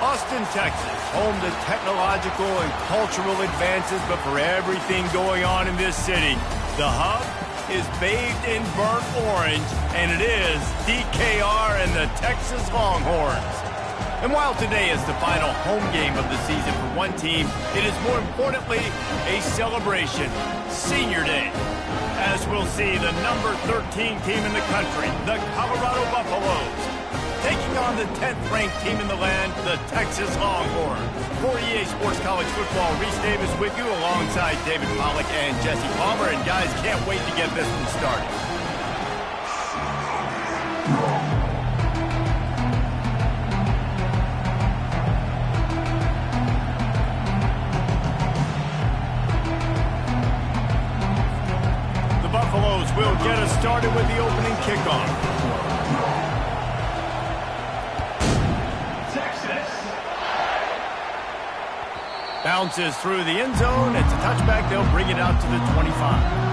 Austin, Texas, home to technological and cultural advances, but for everything going on in this city, the hub is bathed in burnt orange, and it is DKR and the Texas Longhorns. And while today is the final home game of the season for one team, it is more importantly a celebration, Senior Day, as we'll see the number 13 team in the country, the Colorado Buffaloes, taking on the 10th-ranked team in the land, the Texas Longhorns. For EA Sports College Football, Reese Davis with you alongside David Pollack and Jesse Palmer. And guys, can't wait to get this one started. The Buffaloes will get us started with the opening kickoff. Bounces through the end zone. It's a touchback. They'll bring it out to the 25.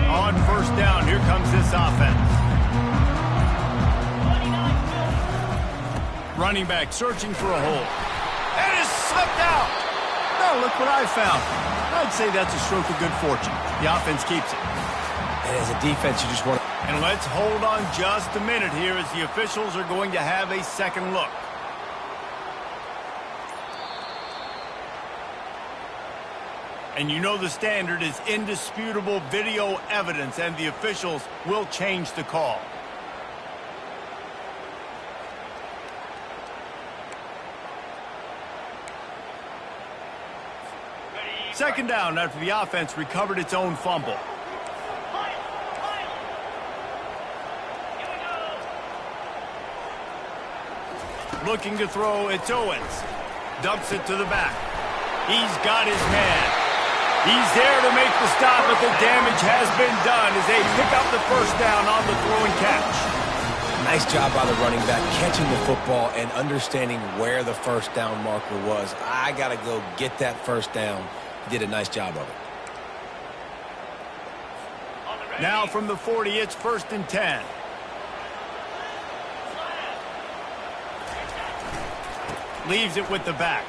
On first down, here comes this offense. Running back searching for a hole. And is slipped out. Oh, look what I found. I'd say that's a stroke of good fortune. The offense keeps it. And as a defense, you just want to... And let's hold on just a minute here as the officials are going to have a second look. And you know the standard is indisputable video evidence, and the officials will change the call. Second down after the offense recovered its own fumble. Looking to throw, it's Owens. Dumps it to the back. He's got his man. He's there to make the stop, but the damage has been done as they pick up the first down on the throw and catch. Nice job by the running back catching the football and understanding where the first down marker was. I got to go get that first down. Did a nice job of it. Now from the 40, it's 1st and 10. Leaves it with the back.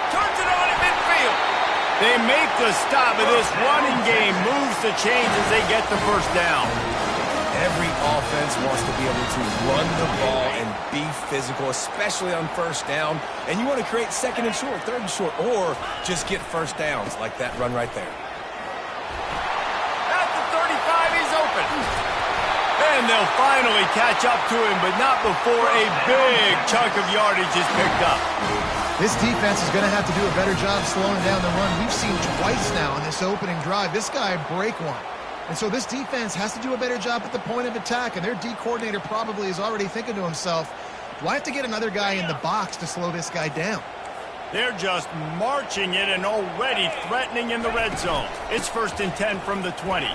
Turns it on in midfield. They make the stop, and this running game moves the chains as they get the first down. Every offense wants to be able to run the ball and be physical, especially on first down. And you want to create second and short, third and short, or just get first downs like that run right there. At the 35, he's open. And they'll finally catch up to him, but not before a big chunk of yardage is picked up. This defense is going to have to do a better job slowing down the run. We've seen twice now in this opening drive. This guy break one. And so this defense has to do a better job at the point of attack, and their D coordinator probably is already thinking to himself, do I have to get another guy in the box to slow this guy down? They're just marching it and already threatening in the red zone. It's 1st and 10 from the 20.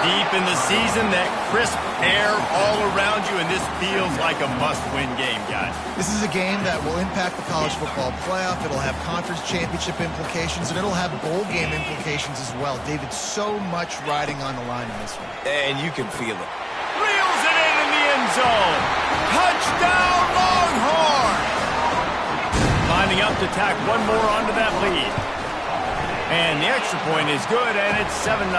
Deep in the season, that crisp air all around you, and this feels like a must-win game, guys. This is a game that will impact the college football playoff. It'll have conference championship implications, and it'll have bowl game implications as well. David, so much riding on the line in this one. And you can feel it. Reels it in the end zone. Touchdown, Longhorns! Lining up to tack one more onto that lead. And the extra point is good, and it's 7-0.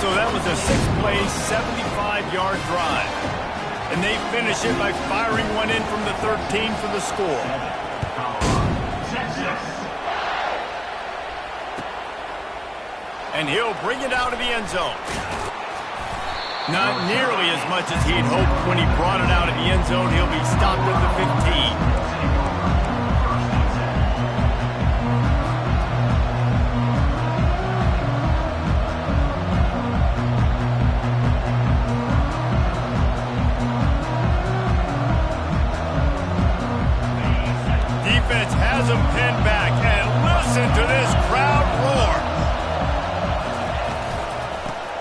So that was a 6-play, 75-yard drive. And they finish it by firing one in from the 13 for the score. And he'll bring it out of the end zone. Not nearly as much as he'd hoped when he brought it out of the end zone. He'll be stopped at the 15. Has him pinned back, and listen to this crowd roar.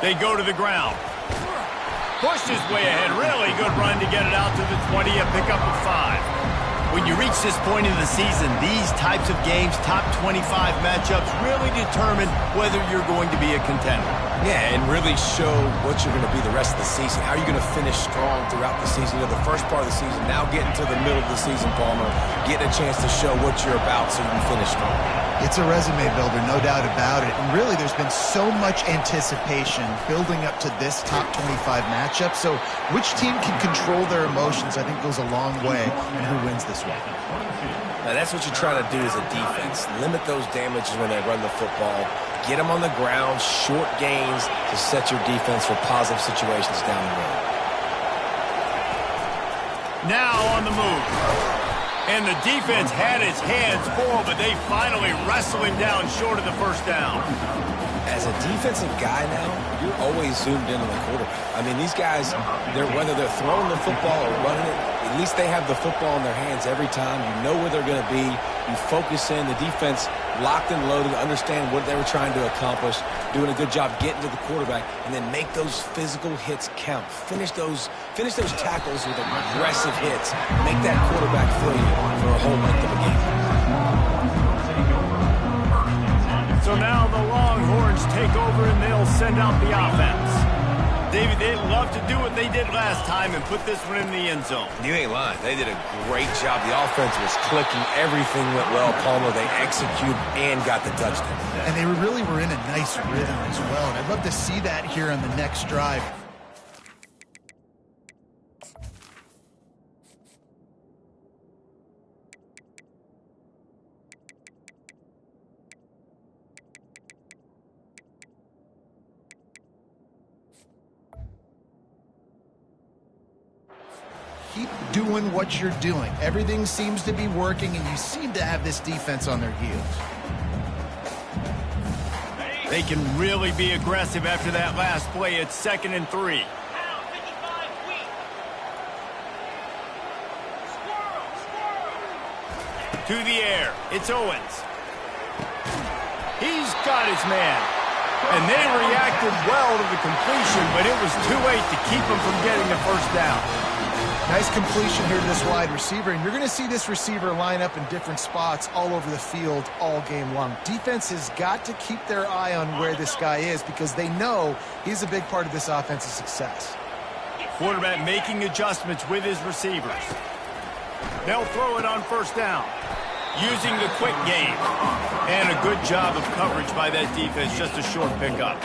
They go to the ground. Pushed his way ahead. Really good run to get it out to the 20, a pickup of 5. When you reach this point in the season, these types of games, top 25 matchups, really determine whether you're going to be a contender. Yeah, and really show what you're going to be the rest of the season. How are you going to finish strong throughout the season? You know, the first part of the season, now getting to the middle of the season, Palmer, getting a chance to show what you're about so you can finish strong. It's a resume builder, no doubt about it. And really, there's been so much anticipation building up to this top 25 matchup. So which team can control their emotions, I think, goes a long way in who wins this one. Now, that's what you try to do as a defense. Limit those damages when they run the football. Get them on the ground, short gains to set your defense for positive situations down the road. Now on the move. And the defense had his hands full, but they finally wrestle him down short of the first down. As a defensive guy now, you're always zoomed in on the quarterback. I mean, these guys, whether they're throwing the football or running it, at least they have the football in their hands every time. You know where they're going to be. You focus in. The defense locked and loaded, understand what they were trying to accomplish, doing a good job getting to the quarterback, and then make those physical hits count. Finish those tackles with aggressive hits. Make that quarterback feel you for a whole length of a game. So now the Longhorns take over and they'll send out the offense. David, they'd love to do what they did last time and put this one in the end zone. You ain't lying. They did a great job. The offense was clicking. Everything went well. Palmer, they executed and got the touchdown. And they really were in a nice rhythm as well. And I'd love to see that here on the next drive. Keep doing what you're doing. Everything seems to be working, and you seem to have this defense on their heels. They can really be aggressive after that last play. It's 2nd and 3. To the air. It's Owens. He's got his man. And they reacted well to the completion, but it was too late to keep him from getting the first down. Nice completion here to this wide receiver, and you're going to see this receiver line up in different spots all over the field all game long. Defense has got to keep their eye on where this guy is because they know he's a big part of this offense's success. Quarterback making adjustments with his receivers. They'll throw it on first down, using the quick game. And a good job of coverage by that defense, just a short pickup.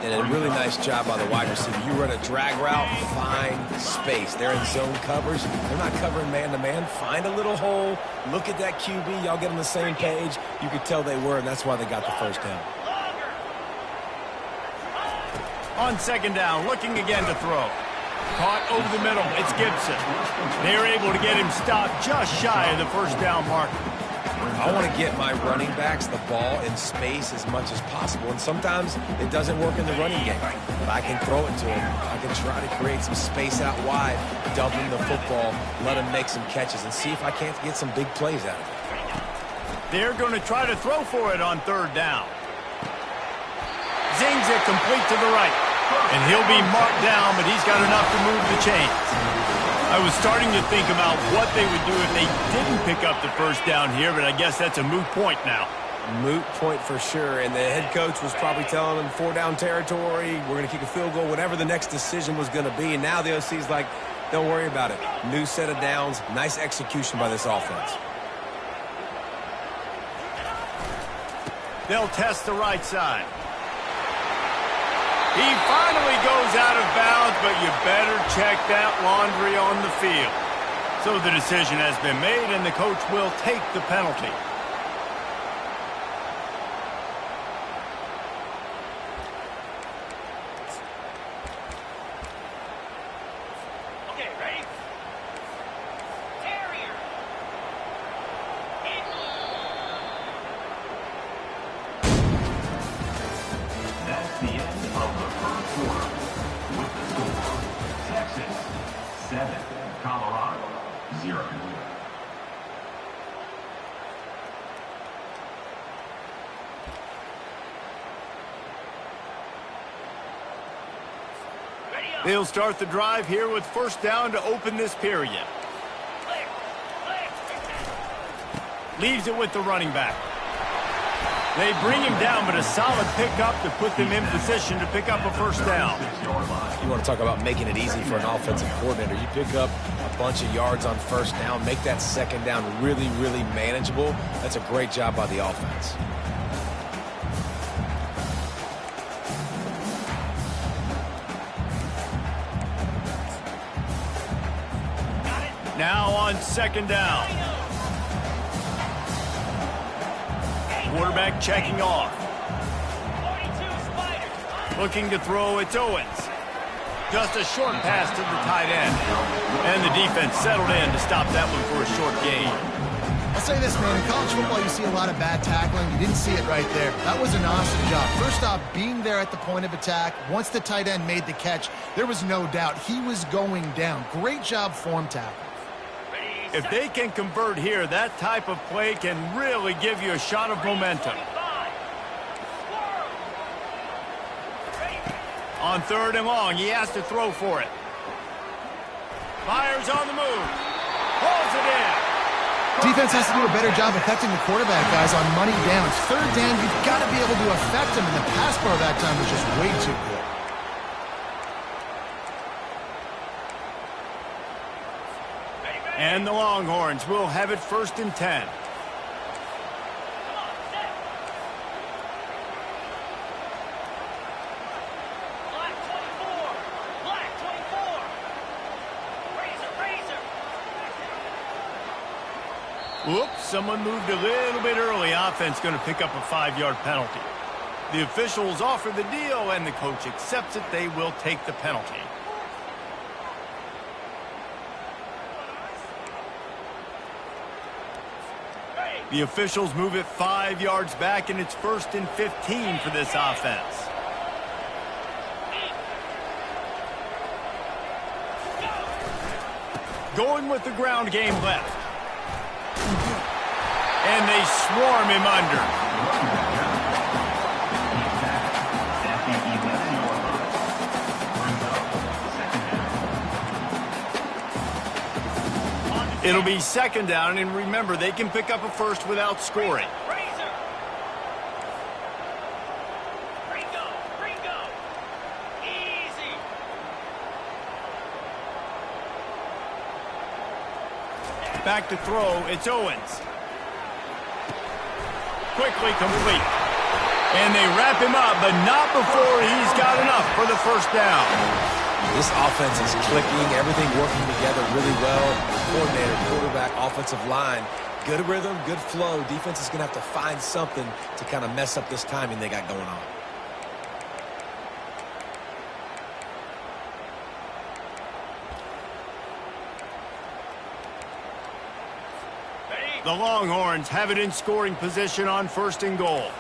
And a really nice job by the wide receiver. You run a drag route, find space. They're in zone covers. They're not covering man-to-man. Find a little hole. Look at that QB. Y'all get on the same page. You could tell they were, and that's why they got the first down. On 2nd down, looking again to throw. Caught over the middle. It's Gibson. They're able to get him stopped just shy of the first down marker. I want to get my running backs the ball in space as much as possible, and sometimes it doesn't work in the running game. But I can throw it to him. I can try to create some space out wide, dump him the football, let him make some catches, and see if I can't get some big plays out of it. They're going to try to throw for it on 3rd down. Zings it complete to the right. And he'll be marked down, but he's got enough to move the chains. I was starting to think about what they would do if they didn't pick up the first down here, but I guess that's a moot point now. Moot point for sure, and the head coach was probably telling them 4-down territory, we're going to kick a field goal, whatever the next decision was going to be, and now the OC's like, don't worry about it. New set of downs, nice execution by this offense. They'll test the right side. He finally goes out of bounds, but you better check that laundry on the field. So the decision has been made, and the coach will take the penalty. Okay, ready? Terrier. That's the end of the first quarter. With the score, Texas 7, Colorado 0. They'll start the drive here with first down to open this period. Leaves it with the running back. They bring him down, but a solid pickup to put them in position to pick up a first down. You want to talk about making it easy for an offensive coordinator. You pick up a bunch of yards on first down, make that second down really, really manageable. That's a great job by the offense. Now on second down. Quarterback checking off. Looking to throw, it's Owens. Just a short pass to the tight end. And the defense settled in to stop that one for a short gain. I'll say this, man. In college football, you see a lot of bad tackling. You didn't see it right there. That was an awesome job. First off, being there at the point of attack. Once the tight end made the catch, there was no doubt he was going down. Great job form tackle. If they can convert here, that type of play can really give you a shot of momentum. On third and long, he has to throw for it. Fires on the move. Pulls it in. Defense has to do a better job affecting the quarterback, guys, on money downs. Third down, you've got to be able to affect him, and the pass bar that time was just way too good. And the Longhorns will have it first and 10. Whoops, someone moved a little bit early. Offense going to pick up a 5-yard penalty. The officials offer the deal, and the coach accepts it. They will take the penalty. The officials move it 5 yards back, and it's first and 15 for this offense. Going with the ground game left. And they swarm him under. It'll be second down, and remember, they can pick up a first without scoring. Easy. Back to throw, it's Owens. Quickly complete. And they wrap him up, but not before he's got enough for the first down. This offense is clicking, everything working together really well. Coordinator, quarterback, offensive line, good rhythm, good flow. Defense is going to have to find something to kind of mess up this timing they got going on. The Longhorns have it in scoring position on first and goal.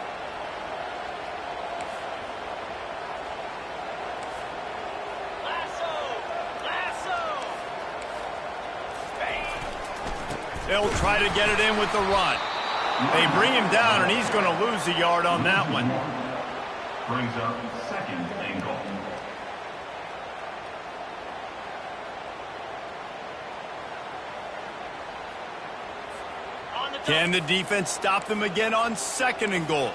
They'll try to get it in with the run. They bring him down, and he's going to lose a yard on that one. Brings up second and goal. Can the defense stop them again on second and goal?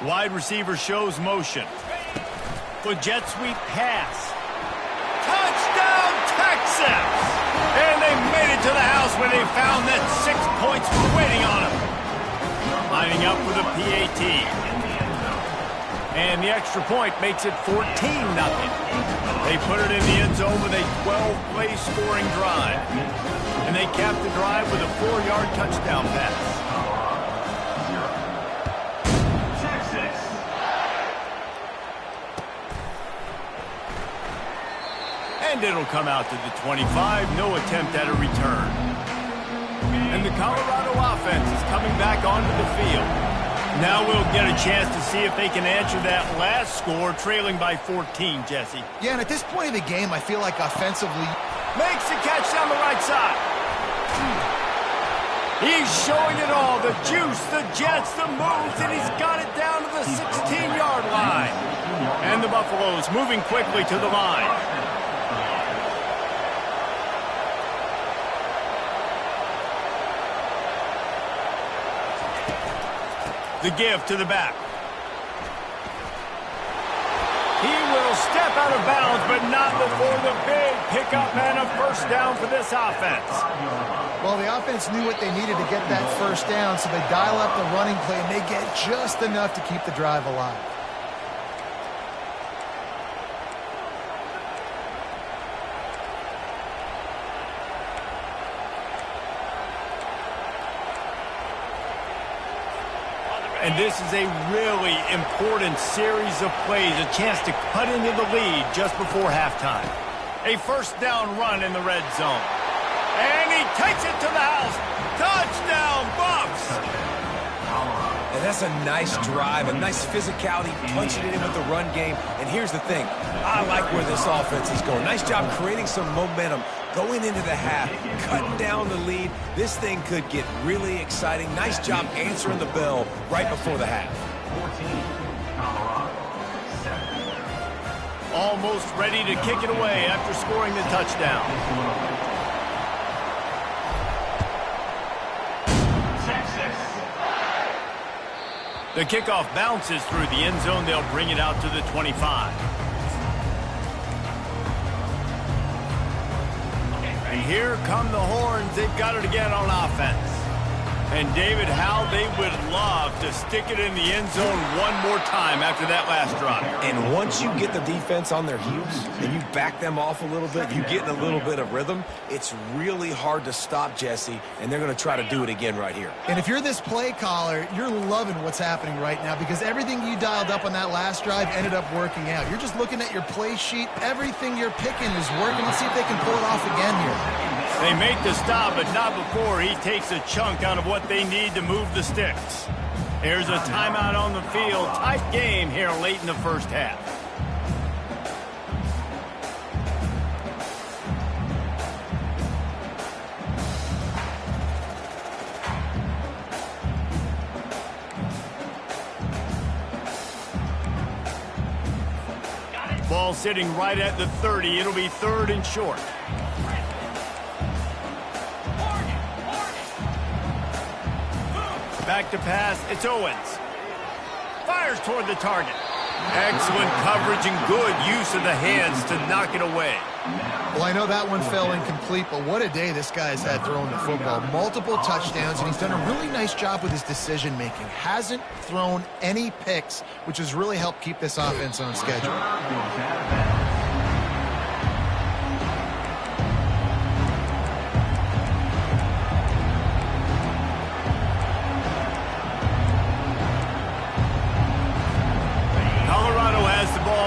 Wide receiver shows motion. Good jet sweep pass. Touchdown, Texas! And they made it to the house when they found that 6 points were waiting on them. Lining up for the PAT. And the extra point makes it 14-0. They put it in the end zone with a 12-play scoring drive. And they capped the drive with a 4-yard touchdown pass. And it'll come out to the 25. No attempt at a return. And the Colorado offense is coming back onto the field. Now we'll get a chance to see if they can answer that last score, trailing by 14, Jesse. Yeah, and at this point of the game, I feel like offensively... Makes the catch down the right side. He's showing it all, the juice, the jets, the moves, and he's got it down to the 16-yard line. And the Buffaloes moving quickly to the line. The give to the back. He will step out of bounds, but not before the big pickup and a first down for this offense. Well, the offense knew what they needed to get that first down, so they dial up the running play, and they get just enough to keep the drive alive. And this is a really important series of plays, a chance to cut into the lead just before halftime. A first down run in the red zone. And he takes it to the house. Touchdown, Buffs! And that's a nice drive, a nice physicality, punching it in with the run game. And here's the thing. I like where this offense is going. Nice job creating some momentum, going into the half, cutting down the lead. This thing could get really exciting. Nice job answering the bell right before the half. 14, Colorado, 7. Almost ready to kick it away after scoring the touchdown. Texas. The kickoff bounces through the end zone. They'll bring it out to the 25. And here come the horns. They've got it again on offense. And David, how they would love to stick it in the end zone one more time after that last drive. And once you get the defense on their heels and you back them off a little bit, you get in a little bit of rhythm, it's really hard to stop, Jesse, and they're going to try to do it again right here. And if you're this play caller, you're loving what's happening right now because everything you dialed up on that last drive ended up working out. You're just looking at your play sheet. Everything you're picking is working. Let's see if they can pull it off again here. They make the stop, but not before he takes a chunk out of what they need to move the sticks. There's a timeout on the field. Tight game here late in the first half. Ball sitting right at the 30. It'll be third and short. Back to pass, it's Owens. Fires toward the target. Excellent coverage and good use of the hands to knock it away. Well, I know that one fell incomplete, but what a day this guy's had throwing the football. Multiple touchdowns, and he's done a really nice job with his decision-making. Hasn't thrown any picks, which has really helped keep this offense on schedule.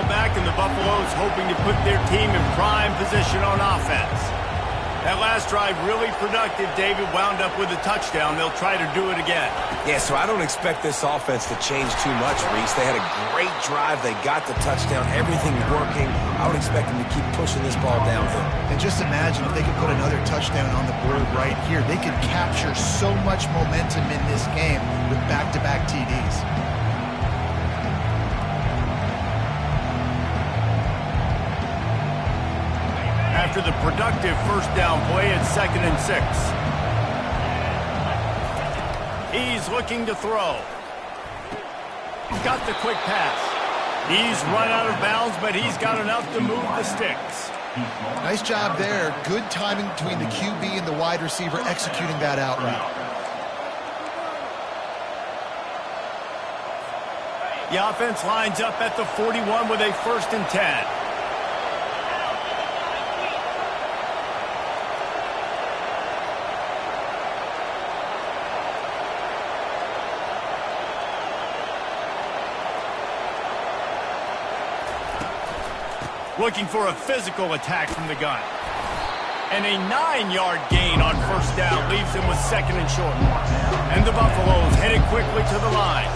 Back, and the Buffaloes hoping to put their team in prime position on offense. That last drive really productive. David wound up with a touchdown. They'll try to do it again. Yeah, so I don't expect this offense to change too much, Reese. They had a great drive. They got the touchdown. Everything working. I would expect them to keep pushing this ball downhill. And just imagine if they could put another touchdown on the board right here. They could capture so much momentum in this game with back-to-back TDs. After the productive first down play, it's 2nd and 6. He's looking to throw. He's got the quick pass. He's run out of bounds, but he's got enough to move the sticks. Nice job there. Good timing between the QB and the wide receiver executing that out route. The offense lines up at the 41 with a 1st and 10. Looking for a physical attack from the gun. And a 9-yard gain on first down leaves him with 2nd and short. And the Buffaloes headed quickly to the line.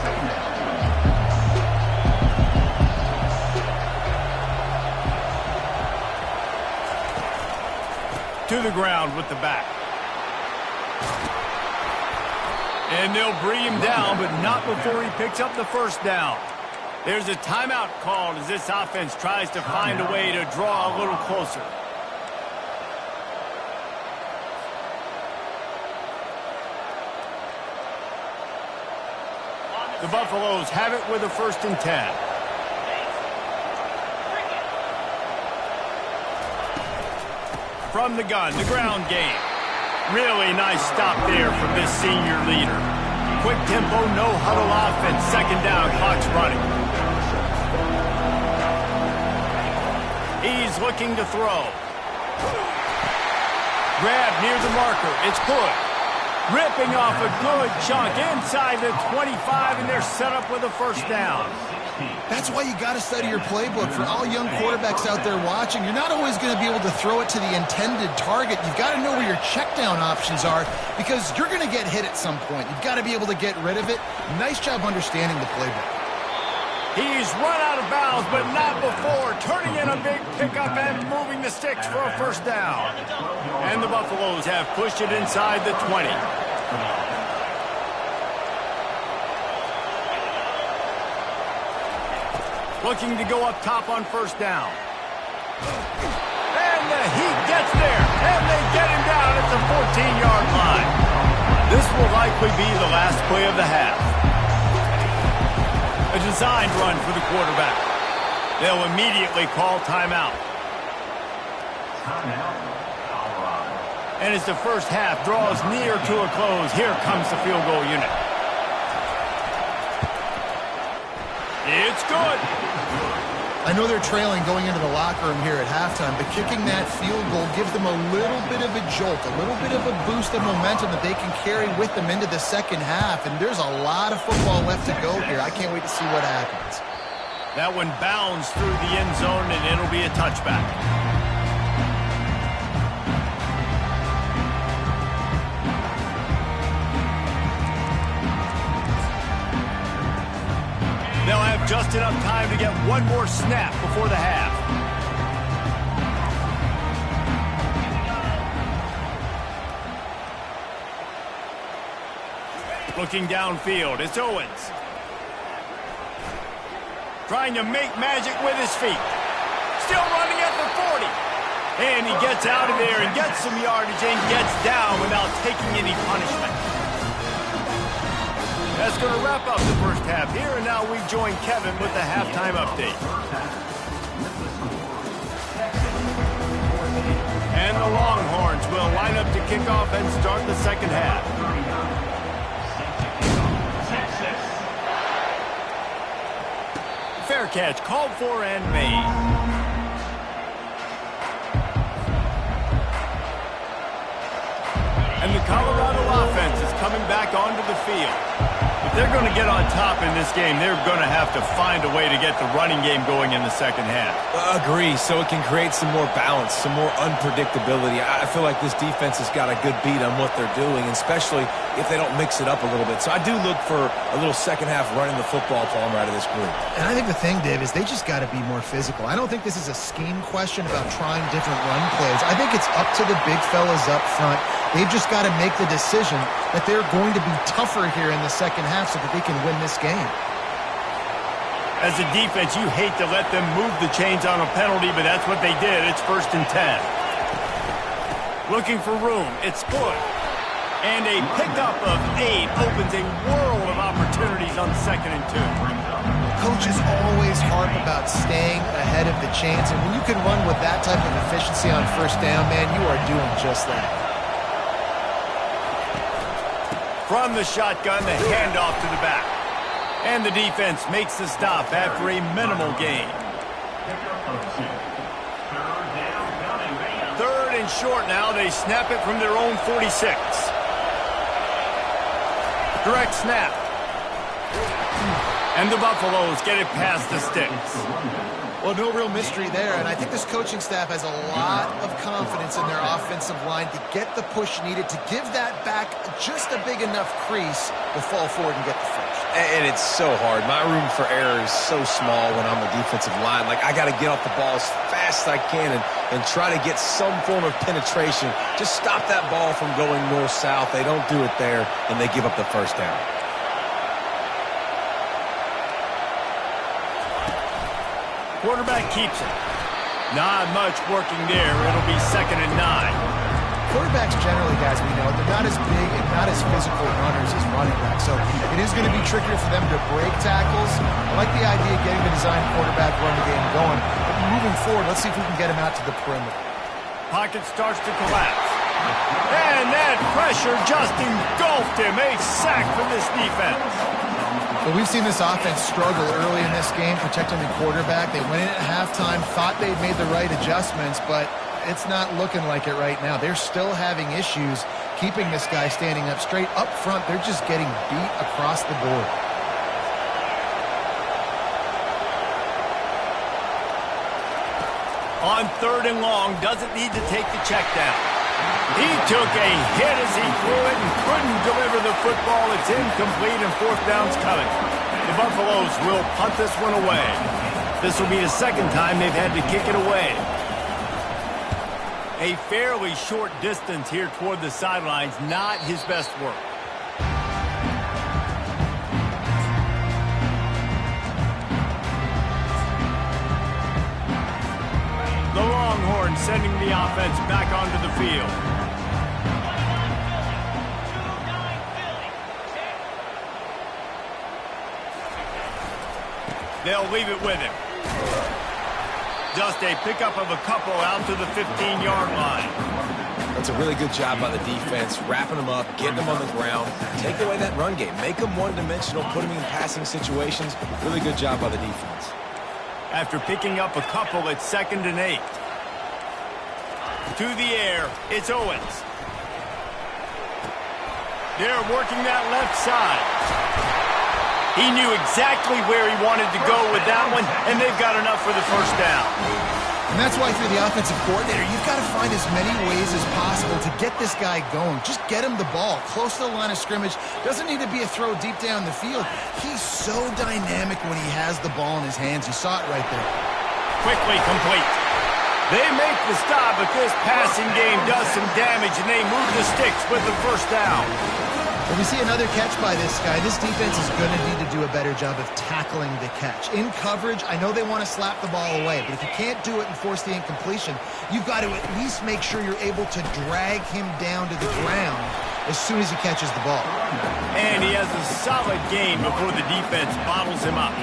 To the ground with the back. And they'll bring him down, but not before he picks up the first down. There's a timeout called as this offense tries to find a way to draw a little closer. The Buffaloes have it with a 1st and 10. From the gun, the ground game. Really nice stop there from this senior leader. Quick tempo, no huddle offense. 2nd down, clock's running. He's looking to throw. Grab near the marker. It's good. Ripping off a good chunk inside the 25, and they're set up with a 1st down. That's why you got to study your playbook. For all young quarterbacks out there watching, you're not always going to be able to throw it to the intended target. You've got to know where your check down options are because you're going to get hit at some point. You've got to be able to get rid of it. Nice job understanding the playbook. He's run out of bounds, but not before turning in a big pickup and moving the sticks for a 1st down. And the Buffaloes have pushed it inside the 20. Looking to go up top on 1st down. And the heat gets there, and they get him down at the 14-yard line. This will likely be the last play of the half. A designed run for the quarterback. They'll immediately call timeout. And as the first half draws near to a close, here comes the field goal unit. It's good. I know they're trailing going into the locker room here at halftime, but kicking that field goal gives them a little bit of a jolt, a little bit of a boost of momentum that they can carry with them into the 2nd half. And there's a lot of football left to go here. I can't wait to see what happens. That one bounds through the end zone, and it'll be a touchback. They'll have just enough time to get one more snap before the half. Looking downfield, it's Owens. Trying to make magic with his feet. Still running at the 40. And he gets out of there and gets some yardage and gets down without taking any punishment. That's going to wrap up the first half here, and now we join Kevin with the halftime update. And the Longhorns will line up to kick off and start the 2nd half. Fair catch, called for and made. And the Colorado offense is coming back onto the field. If they're going to get on top in this game, they're going to have to find a way to get the running game going in the 2nd half. Agree, so it can create some more balance, some more unpredictability. I feel like this defense has got a good beat on what they're doing, especially if they don't mix it up a little bit. So I do look for a little 2nd half running the football palm out of this group. And I think the thing, Dave, is they just got to be more physical. I don't think this is a scheme question about trying different run plays. I think it's up to the big fellas up front. They've just got to make the decision that they're going to be tougher here in the 2nd half so that they can win this game. As a defense, you hate to let them move the chains on a penalty, but that's what they did. It's 1st and 10. Looking for room. It's good. And a pickup of 8 opens a world of opportunities on 2nd and 2. Coaches always harp about staying ahead of the chains, and when you can run with that type of efficiency on 1st down, man, you are doing just that. From the shotgun, the handoff to the back. And the defense makes the stop after a minimal gain. 3rd and short now. They snap it from their own 46. Direct snap. And the Buffaloes get it past the sticks. Well, no real mystery there, and I think this coaching staff has a lot of confidence in their offensive line to get the push needed to give that back just a big enough crease to fall forward and get the first. And it's so hard. My room for error is so small when I'm a defensive line. Like, I got to get off the ball as fast as I can and try to get some form of penetration. Just stop that ball from going north-south. They don't do it there, and they give up the first down. Quarterback keeps it. Not much working there. It'll be 2nd and 9. Quarterbacks generally, guys, we know, they're not as big and not as physical runners as running backs. So it is going to be trickier for them to break tackles. I like the idea of getting the design quarterback run the game going. But moving forward, let's see if we can get him out to the perimeter. Pocket starts to collapse. And that pressure just engulfed him. A sack for this defense. Well, we've seen this offense struggle early in this game, protecting the quarterback. They went in at halftime, thought they'd made the right adjustments, but it's not looking like it right now. They're still having issues keeping this guy standing up straight. Up front, they're just getting beat across the board. On 3rd and long, doesn't need to take the check down. He took a hit as he threw it and couldn't deliver the football. It's incomplete and 4th down's coming. The Buffaloes will punt this one away. This will be the 2nd time they've had to kick it away. A fairly short distance here toward the sidelines, not his best work. The Longhorns sending the offense back onto the field. They'll leave it with him. Just a pickup of a couple out to the 15-yard line. That's a really good job by the defense, wrapping them up, getting them on the ground, take away that run game, make them one-dimensional, put them in passing situations. Really good job by the defense. After picking up a couple, it's 2nd and 8. To the air, it's Owens. They're working that left side. He knew exactly where he wanted to go with that one, and they've got enough for the first down. And that's why, if you're the offensive coordinator, you've got to find as many ways as possible to get this guy going. Just get him the ball close to the line of scrimmage. Doesn't need to be a throw deep down the field. He's so dynamic when he has the ball in his hands. You saw it right there. Quickly complete. They make the stop, but this passing game does some damage, and they move the sticks with the first down. When we see another catch by this guy, this defense is going to need to do a better job of tackling the catch. In coverage, I know they want to slap the ball away, but if you can't do it and force the incompletion, you've got to at least make sure you're able to drag him down to the ground as soon as he catches the ball. And he has a solid gain before the defense bottles him up.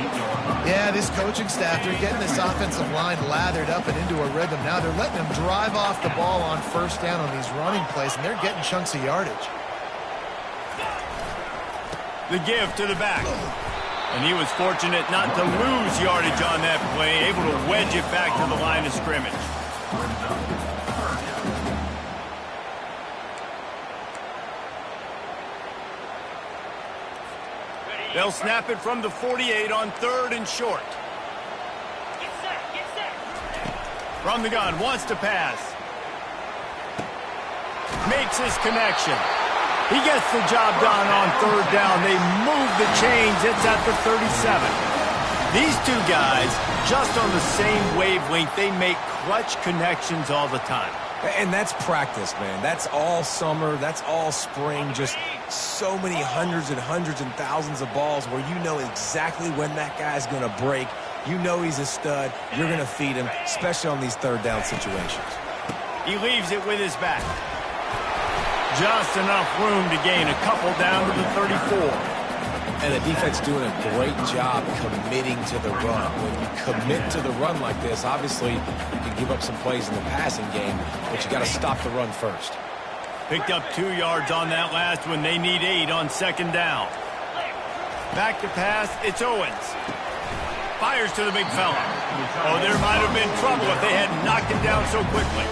Yeah, this coaching staff, they're getting this offensive line lathered up and into a rhythm. Now they're letting them drive off the ball on first down on these running plays, and they're getting chunks of yardage. The give to the back. And he was fortunate not to lose yardage on that play, able to wedge it back to the line of scrimmage. They'll snap it from the 48 on 3rd and short. From the gun, wants to pass. Makes his connection. He gets the job done on 3rd down. They move the chains. It's at the 37. These two guys, just on the same wavelength, they make clutch connections all the time. And that's practice, man. That's all summer. That's all spring. Just so many hundreds and thousands of balls where you know exactly when that guy's going to break. You know he's a stud. You're going to feed him, especially on these 3rd down situations. He leaves it with his back. Just enough room to gain a couple down to the 34. And the defense doing a great job committing to the run. When you commit to the run like this, obviously you can give up some plays in the passing game, but you got to stop the run first. Picked up 2 yards on that last one. They need 8 on 2nd down. Back to pass, it's Owens. Fires to the big fella. Oh, there might have been trouble if they hadn't knocked him down so quickly.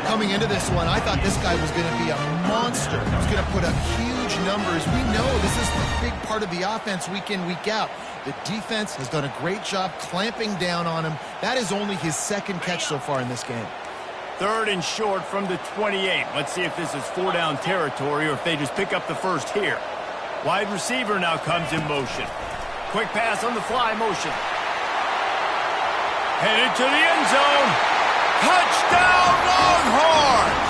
Coming into this one, I thought this guy was going to be a monster. He was going to put up huge numbers. We know this is the big part of the offense week in, week out. The defense has done a great job clamping down on him. That is only his 2nd catch so far in this game. 3rd and short from the 28. Let's see if this is 4-down territory or if they just pick up the first here. Wide receiver now comes in motion. Quick pass on the fly motion. Headed to the end zone. Touchdown, Longhorns!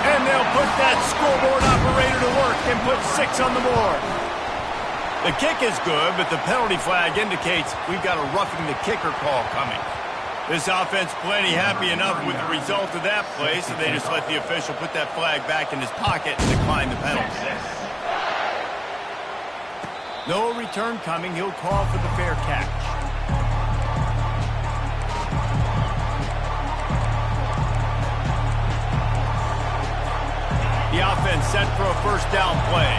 And they'll put that scoreboard operator to work and put 6 on the board. The kick is good, but the penalty flag indicates we've got a roughing the kicker call coming. This offense plenty happy enough with the result of that play, so they just let the official put that flag back in his pocket and decline the penalty. No return coming. He'll call for the fair catch. The offense set for a first down play.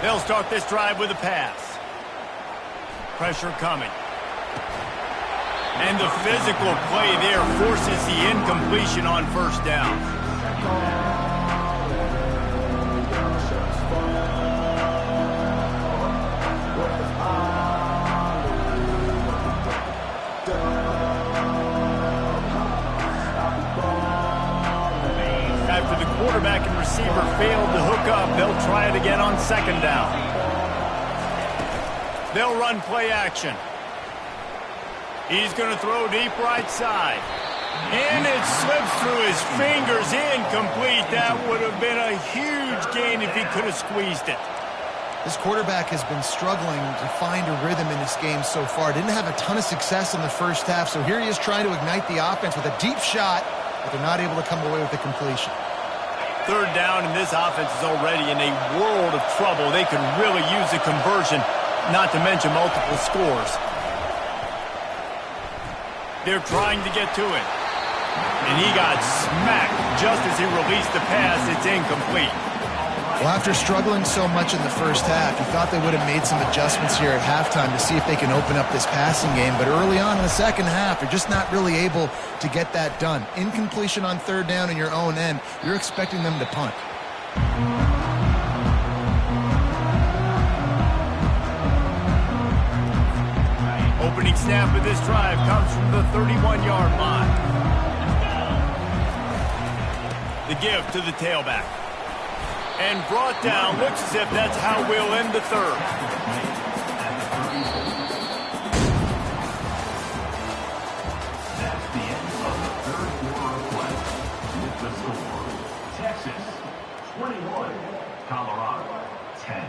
They'll start this drive with a pass. Pressure coming. And the physical play there forces the incompletion on first down. After the quarterback and receiver failed to hook up, they'll try it again on second down. They'll run play action. He's going to throw deep right side. And it slips through his fingers, incomplete. That would have been a huge gain if he could have squeezed it. This quarterback has been struggling to find a rhythm in this game so far. Didn't have a ton of success in the first half, so here he is trying to ignite the offense with a deep shot, but they're not able to come away with the completion. Third down, and this offense is already in a world of trouble. They could really use a conversion, not to mention multiple scores. They're trying to get to it. And he got smacked just as he released the pass. It's incomplete. Well, after struggling so much in the first half, you thought they would have made some adjustments here at halftime to see if they can open up this passing game. But early on in the second half, they're just not really able to get that done. Incompletion on third down in your own end, you're expecting them to punt. Opening snap of this drive comes from the 31-yard line. The give to the tailback. And brought down. Looks as if that's how we'll end the third. That's the end of the third quarter of play. With the score, Texas 21, Colorado 10.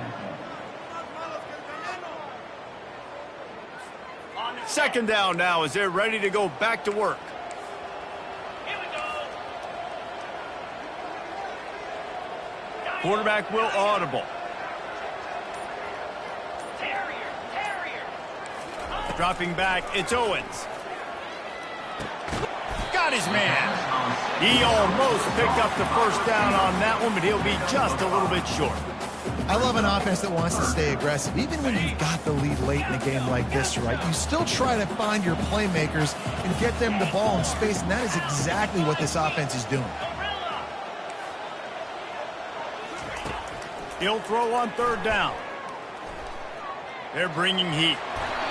Second down now as they're ready to go back to work. Quarterback will audible. Dropping back, it's Owens. Got his man. He almost picked up the first down on that one, but he'll be just a little bit short. I love an offense that wants to stay aggressive. Even when you've got the lead late in a game like this, right, you still try to find your playmakers and get them the ball in space, and that is exactly what this offense is doing. He'll throw on third down. They're bringing heat.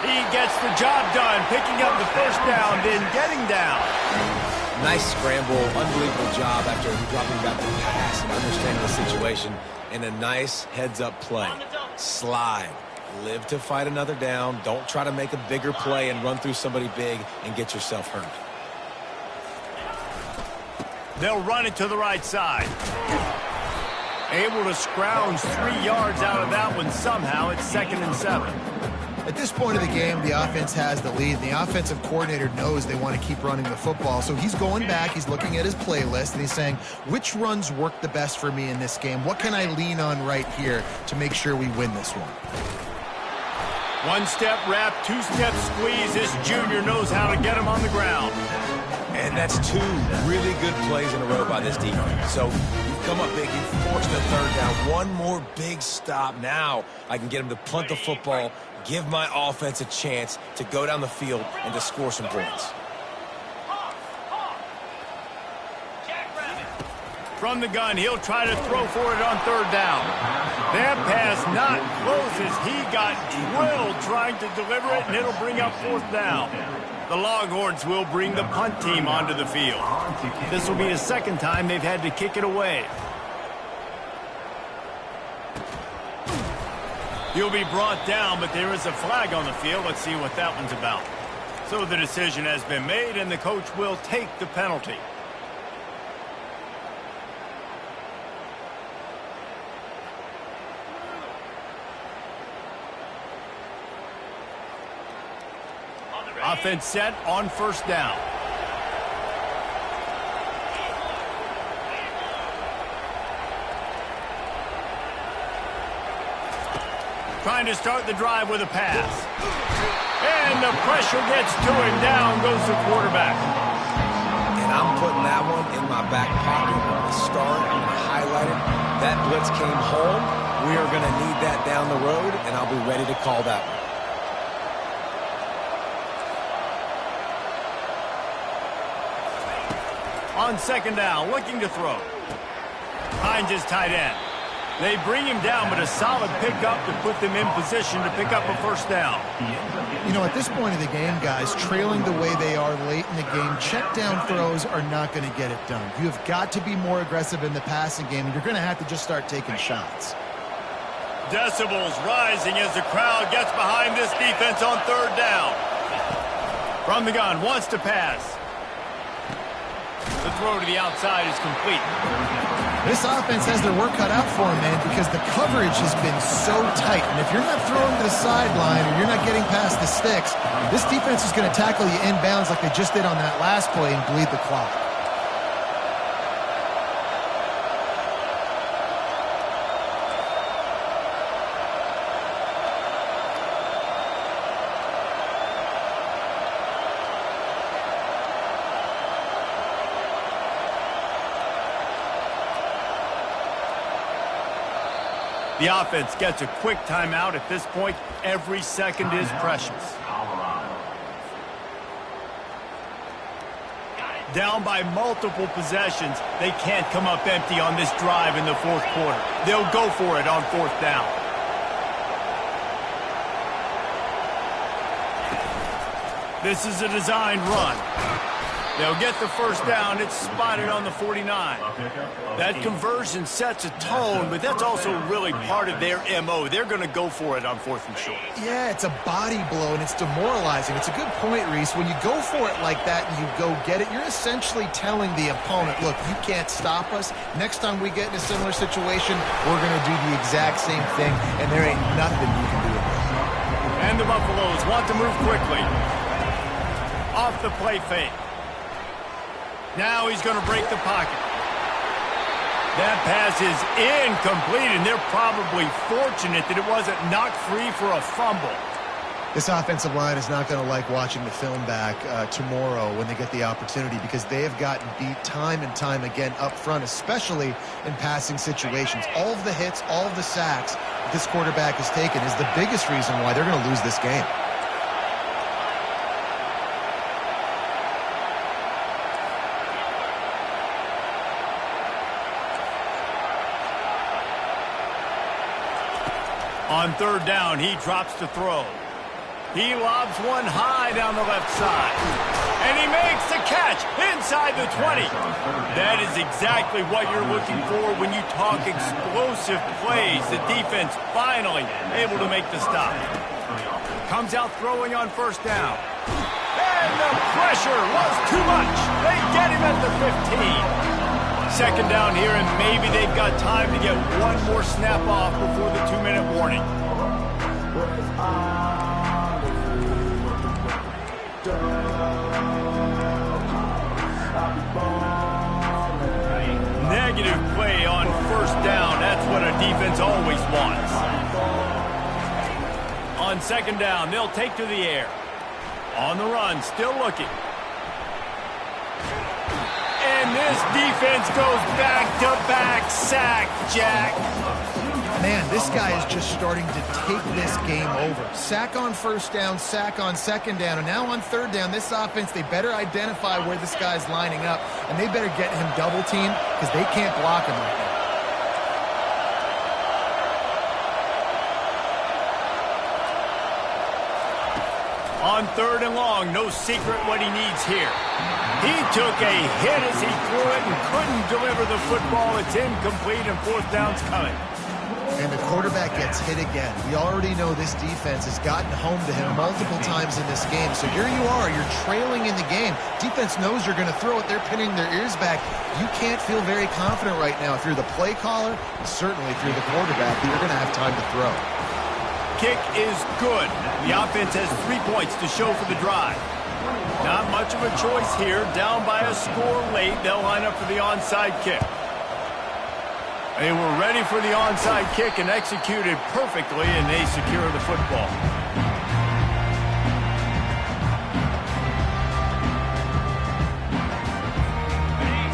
He gets the job done, picking up the first down, then getting down. Nice scramble, unbelievable job after dropping back to pass and understanding the situation. And a nice heads-up play. Slide. Live to fight another down. Don't try to make a bigger play and run through somebody big and get yourself hurt. They'll run it to the right side. Able to scrounge 3 yards out of that one somehow. It's 2nd and 7. At this point of the game, the offense has the lead. The offensive coordinator knows they want to keep running the football. So he's going back, he's looking at his playlist, and he's saying, which runs work the best for me in this game? What can I lean on right here to make sure we win this one? One-step wrap, two-step squeeze. This junior knows how to get him on the ground. And that's 2 really good plays in a row by this defense. So you've come up big, you've forced a third down. One more big stop. Now I can get him to punt the football, give my offense a chance to go down the field and to score some points. From the gun, he'll try to throw for it on third down. That pass not close as he got drilled trying to deliver it, and it'll bring up fourth down. The Longhorns will bring the punt team onto the field. This will be the second time they've had to kick it away. He'll be brought down, but there is a flag on the field. Let's see what that one's about. So the decision has been made, and the coach will take the penalty. Offense set on first down. Trying to start the drive with a pass. And the pressure gets to him. Down goes the quarterback. And I'm putting that one in my back pocket. I'm going to start. I'm going to highlight it. That blitz came home. We are going to need that down the road, and I'll be ready to call that one. On second down, looking to throw. Hines is tight end. They bring him down, but a solid pickup to put them in position to pick up a first down. You know, at this point of the game, guys, trailing the way they are late in the game, check down throws are not going to get it done. You have got to be more aggressive in the passing game, and you're going to have to just start taking shots. Decibels rising as the crowd gets behind this defense on third down. From the gun, wants to pass. The throw to the outside is complete. This offense has their work cut out for them, man, because the coverage has been so tight. And if you're not throwing to the sideline or you're not getting past the sticks, this defense is going to tackle you inbounds like they just did on that last play and bleed the clock. The offense gets a quick timeout. At this point, every second is precious. Down by multiple possessions, they can't come up empty on this drive in the fourth quarter. They'll go for it on fourth down. This is a designed run. They'll get the first down. It's spotted on the 49. That conversion sets a tone, but that's also really part of their MO. They're going to go for it on fourth and short. Yeah, it's a body blow, and it's demoralizing. It's a good point, Reese. When you go for it like that and you go get it, you're essentially telling the opponent, look, you can't stop us. Next time we get in a similar situation, we're going to do the exact same thing, and there ain't nothing you can do about it. And the Buffaloes want to move quickly. Off the play fake. Now he's going to break the pocket. That pass is incomplete, and they're probably fortunate that it wasn't knocked free for a fumble. This offensive line is not going to like watching the film back tomorrow when they get the opportunity, because they have gotten beat time and time again up front, especially in passing situations. All of the hits, all of the sacks that this quarterback has taken is the biggest reason why they're going to lose this game. On third down, he drops to throw. He lobs one high down the left side. And he makes the catch inside the 20. That is exactly what you're looking for when you talk explosive plays. The defense finally able to make the stop. Comes out throwing on first down. And the pressure was too much. They get him at the 15. Second down here, and maybe they've got time to get one more snap off before the 2-minute warning. Negative play on first down. That's what a defense always wants. On second down, they'll take to the air. On the run, still looking. And this defense goes back-to-back sack, Jack. Man, this guy is just starting to take this game over. Sack on first down, sack on second down, and now on third down, this offense, they better identify where this guy's lining up, and they better get him double-teamed because they can't block him right now. On third and long, no secret what he needs here. He took a hit as he threw it and couldn't deliver the football. It's incomplete, and fourth down's coming. And the quarterback gets hit again. We already know this defense has gotten home to him multiple times in this game. So here you are, you're trailing in the game. Defense knows you're going to throw it. They're pinning their ears back. You can't feel very confident right now if you're the play caller, and certainly if you're the quarterback, that you're going to have time to throw. Kick is good. The offense has 3 points to show for the drive. Not much of a choice here. Down by a score late, they'll line up for the onside kick. They were ready for the onside kick and executed perfectly, and they secure the football.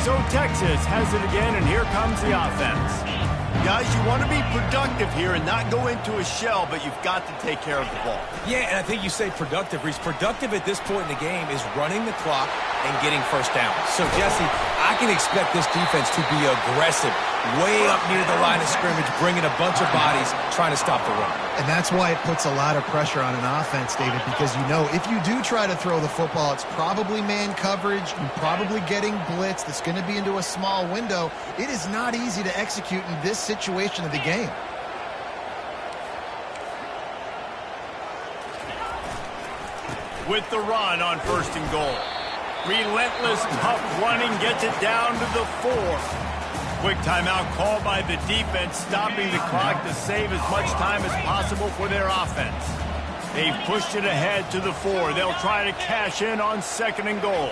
So Texas has it again, and here comes the offense. Guys, you want to be productive here and not go into a shell, but you've got to take care of the ball. Yeah, and I think you say productive, Reese. Productive at this point in the game is running the clock and getting first down. So, Jesse, I can expect this defense to be aggressive, way up near the line of scrimmage, bringing a bunch of bodies, trying to stop the run. And that's why it puts a lot of pressure on an offense, David, because you know if you do try to throw the football, it's probably man coverage, you're probably getting blitz that's going to be into a small window. It is not easy to execute in this situation of the game. With the run on 1st and goal. Relentless, tough running gets it down to the 4. Quick timeout called by the defense, stopping the clock to save as much time as possible for their offense. They've pushed it ahead to the 4. They'll try to cash in on 2nd and goal.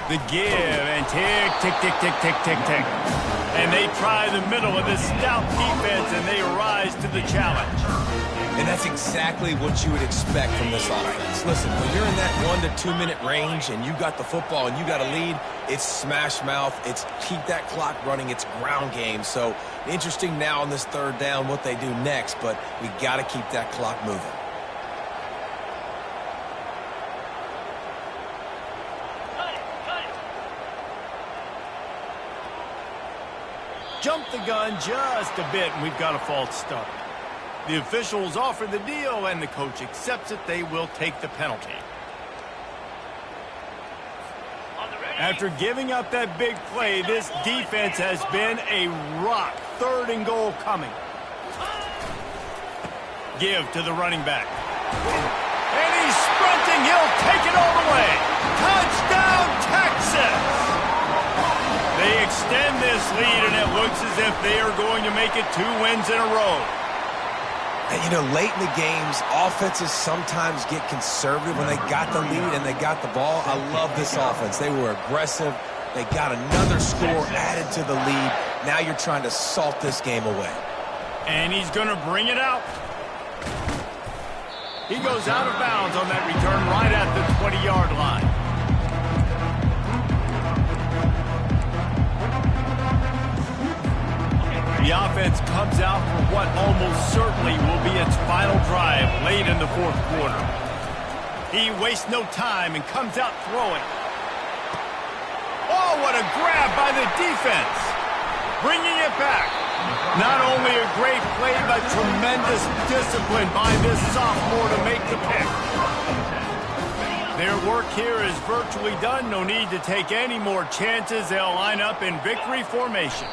The give and tick, tick, tick, tick, tick, tick, tick. And they try the middle of this stout defense, and they rise to the challenge. And that's exactly what you would expect from this offense. Listen, when you're in that 1 to 2 minute range and you got the football and you got a lead, it's smash mouth, it's keep that clock running, it's ground game. So interesting now on this 3rd down what they do next, but we got to keep that clock moving. Jump the gun just a bit, and we've got a false start. The officials offer the deal, and the coach accepts it. They will take the penalty. After giving up that big play, this defense has been a rock. 3rd and goal coming. Give to the running back. And he's sprinting. He'll take it all the way. Touchdown, Texas! They extend this lead, and it looks as if they are going to make it 2 wins in a row. And, you know, late in the games, offenses sometimes get conservative when they got the lead and they got the ball. I love this offense. They were aggressive. They got another score added to the lead. Now you're trying to salt this game away. And he's going to bring it out. He goes out of bounds on that return right at the 20-yard line. The offense comes out for what almost certainly will be its final drive late in the 4th quarter. He wastes no time and comes out throwing. Oh, what a grab by the defense. Bringing it back. Not only a great play, but tremendous discipline by this sophomore to make the pick. Their work here is virtually done. No need to take any more chances. They'll line up in victory formation.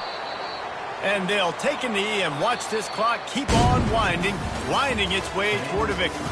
And they'll take a knee and watch this clock keep on winding its way toward a victory.